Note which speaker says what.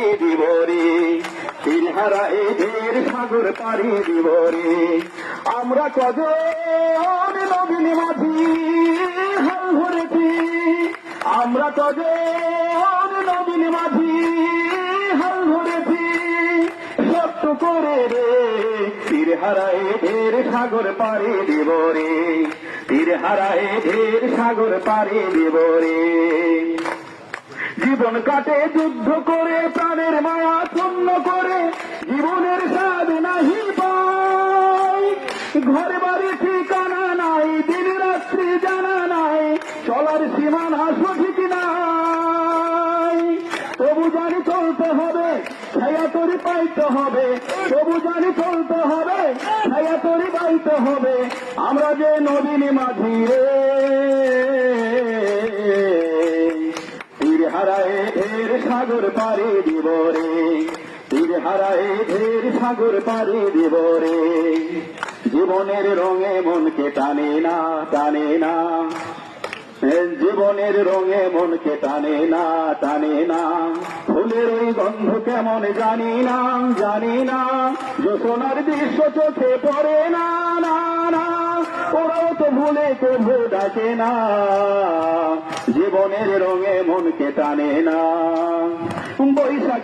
Speaker 1: পাড়ি দিব রে, তীর হারা এই ঢের সাগর পাড়ি দিব রে। আমরা কজন নবীন মাঝি হাল ধরেছি, আমরা কজন নবীন মাঝি হাল ধরেছি, সত্য করে রে তীর হারায় ঢের সাগর পাড়ি দিব রে, তীর হারায় ঢের সাগর পাড়ি দিব রে। জীবন কাটে যুদ্ধ করে, প্রাণের মায়া শূন্য করে, জীবনের স্বাদ নাহি পাই, ঘর বাড়ি ঠিকানা নাই, দিন রাত্রি জানা নাই, চলার সীমানা সঠিক নাই। তবু জানি চলতে হবে, ছায়া তরি পাইতে হবে, তবু জানি চলতে হবে, ছায়া তরি পাইতে হবে। আমরা যে নবীন মাঝি রে, তীর হারায় ঢের সাগর পাড়ি দিব রে, তীর হারায় ঢের সাগর পাড়ি দিব রে। জীবনের রঙে মনকে টানে না, টানে না, জীবনের রঙে মনকে টানে না, টানে না। ফুলের ওই গন্ধ কেমন জানি না, জানি না, যোচনার দৃশ্য চোখে পড়ে না, না না, ওরাও তো ভুলে কবু ডাকে না। জীবনের রঙে মনকে টানে না, বৈশাখ